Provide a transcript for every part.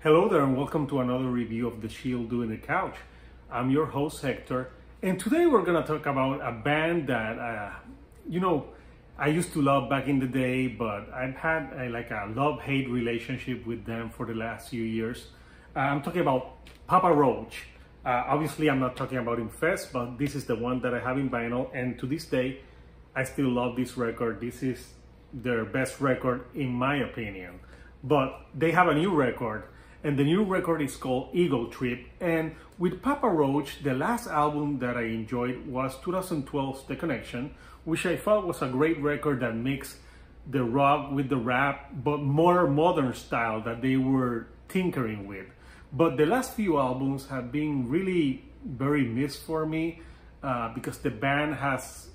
Hello there and welcome to another review of The Shield Doing the Couch. I'm your host Hector, and today we're gonna talk about a band that I used to love back in the day, but I've had a love-hate relationship with them for the last few years. I'm talking about Papa Roach. Obviously I'm not talking about Infest, but this is the one that I have in vinyl, and to this day I still love this record. This is their best record in my opinion. But they have a new record, and the new record is called Ego Trip. And with Papa Roach, the last album that I enjoyed was 2012's The Connection, which I thought was a great record that mixed the rock with the rap, but more modern style that they were tinkering with. But the last few albums have been really very missed for me because the band has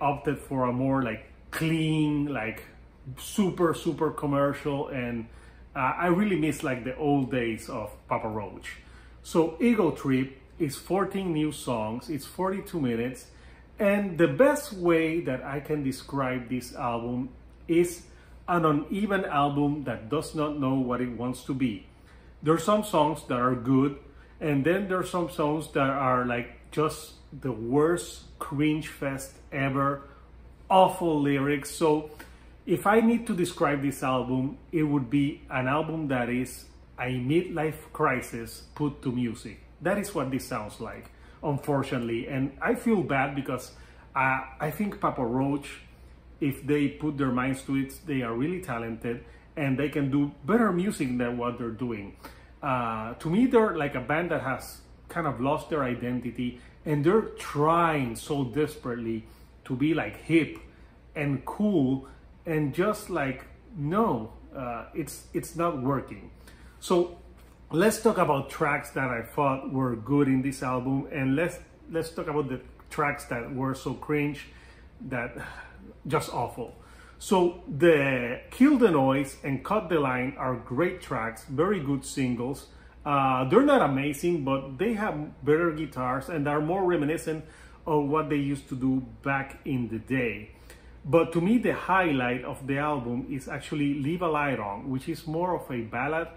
opted for a more clean, super commercial, and I really miss the old days of Papa Roach. So Ego Trip is 14 new songs, it's 42 minutes, and the best way that I can describe this album is an uneven album that does not know what it wants to be. There are some songs that are good, and then there are some songs that are just the worst cringe fest ever, awful lyrics. So if I need to describe this album, it would be an album that is a midlife crisis put to music. That is what this sounds like, unfortunately. And I feel bad because I think Papa Roach, if they put their minds to it, they are really talented and they can do better music than what they're doing. To me, they're like a band that has kind of lost their identity, and they're trying so desperately to be hip and cool, and just no, it's not working. So let's talk about tracks that I thought were good in this album, and let's talk about the tracks that were so cringe, that just awful. So the Kill the Noise and Cut the Line are great tracks, very good singles. They're not amazing, but they have better guitars and are more reminiscent of what they used to do back in the day. But to me, the highlight of the album is actually Leave a Light On, which is more of a ballad,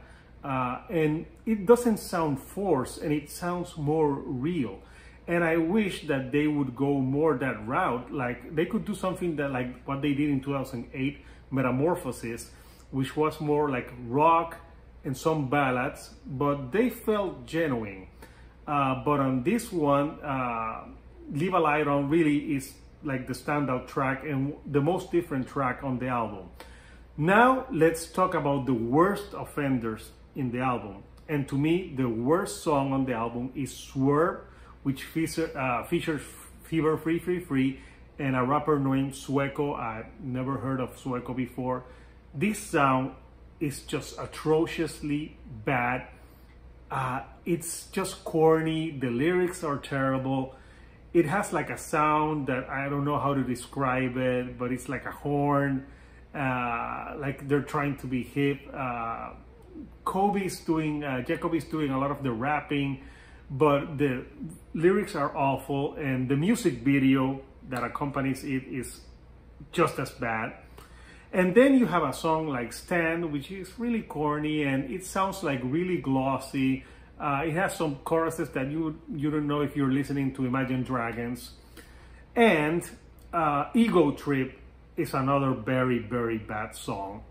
and it doesn't sound forced, and it sounds more real. And I wish that they would go more that route. They could do something that what they did in 2008, Metamorphosis, which was more rock and some ballads, but they felt genuine. But on this one, Leave a Light On really is the standout track and the most different track on the album. Now let's talk about the worst offenders in the album. And to me, the worst song on the album is Swerve, which features Fever Free Free Free and a rapper named Swerve. I've never heard of Swerve before. This sound is just atrociously bad. It's just corny. The lyrics are terrible. It has a sound that I don't know how to describe it, but it's like a horn, they're trying to be hip. Jacob is doing a lot of the rapping, but the lyrics are awful, and the music video that accompanies it is just as bad. And then you have a song like Stand, which is really corny, and it sounds really glossy. It has some choruses that you don't know if you're listening to Imagine Dragons. And Ego Trip is another very bad song.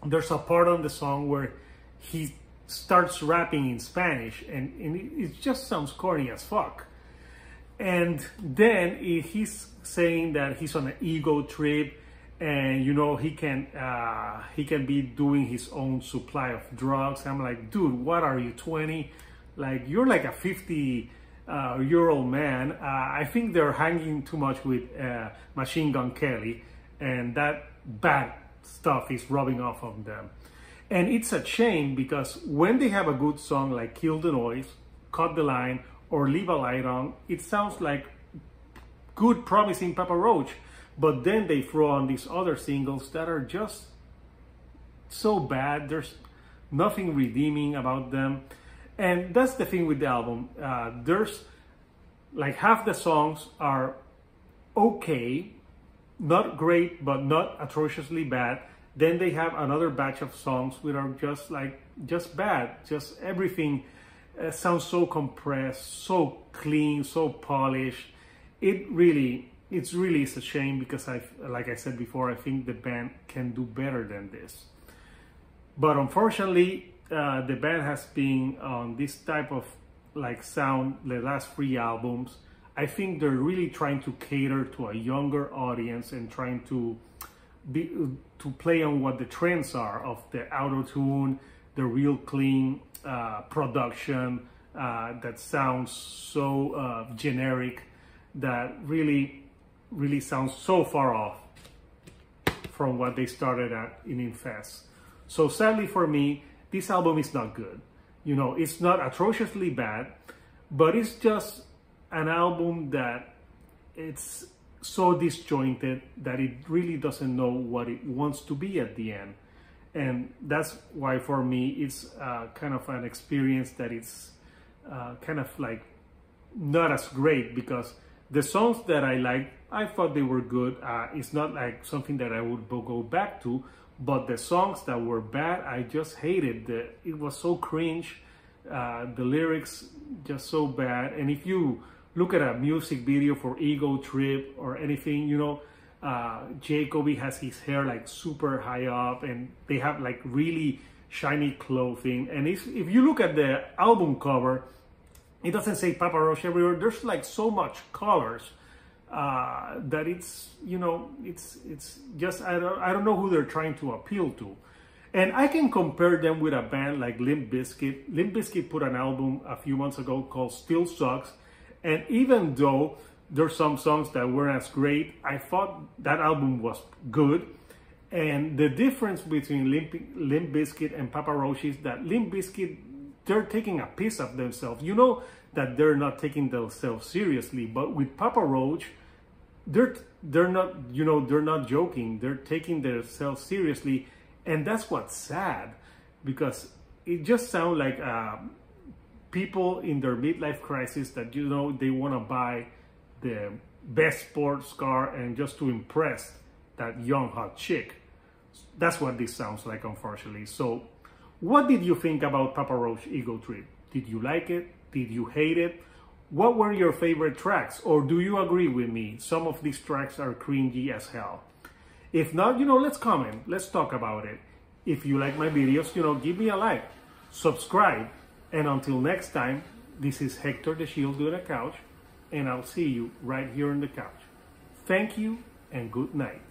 There's a part on the song where he starts rapping in Spanish, and it just sounds corny as fuck. And then he's saying that he's on an ego trip, and he can be doing his own supply of drugs. I'm like, dude, what are you, 20? You're a 50-year-old man. I think they're hanging too much with Machine Gun Kelly, and that bad stuff is rubbing off on them. And it's a shame, because when they have a good song like Kill the Noise, Cut the Line, or Leave a Light On, it sounds like good, promising Papa Roach. But then they throw on these other singles that are just so bad. There's nothing redeeming about them. And that's the thing with the album. There's half the songs are okay, not great, but not atrociously bad. Then they have another batch of songs which are just bad. Just everything sounds so compressed, so clean, so polished. It's really is a shame, because like I said before, I think the band can do better than this. But unfortunately, the band has been on this type of sound the last 3 albums. I think they're really trying to cater to a younger audience and trying to play on what the trends are of the auto-tune, the real clean production that sounds so generic, that really sounds so far off from what they started at in Infest. So sadly for me, this album is not good. You know, it's not atrociously bad, but it's just an album that it's so disjointed that it really doesn't know what it wants to be at the end. And that's why for me it's kind of an experience that it's kind of not as great, because the songs that I liked, I thought they were good. It's not like something that I would go back to, but the songs that were bad, I just hated. It was so cringe, the lyrics just so bad. And if you look at a music video for Ego Trip or anything, you know, Jacoby has his hair super high up, and they have really shiny clothing. And if you look at the album cover, it doesn't say Papa Roach everywhere. There's so much colors that it's, you know, it's just, I don't know who they're trying to appeal to. And I can compare them with a band like Limp Bizkit. Limp Bizkit put an album a few months ago called Still Sucks. And even though there's some songs that weren't as great, I thought that album was good. And the difference between Limp Bizkit and Papa Roach is that Limp Bizkit, they're taking a piece of themselves. You know that they're not taking themselves seriously, but with Papa Roach, they're not, you know, they're not joking. They're taking themselves seriously, and that's what's sad, because it just sounds like people in their midlife crisis that, you know, they want to buy the best sports car and just to impress that young hot chick. That's what this sounds like, unfortunately. So what did you think about Papa Roach Ego Trip? Did you like it? Did you hate it? What were your favorite tracks? Or do you agree with me? Some of these tracks are cringy as hell. If not, you know, let's comment. Let's talk about it. If you like my videos, you know, give me a like, subscribe. And until next time, this is Hector the Shield doing a couch, and I'll see you right here on the couch. Thank you and good night.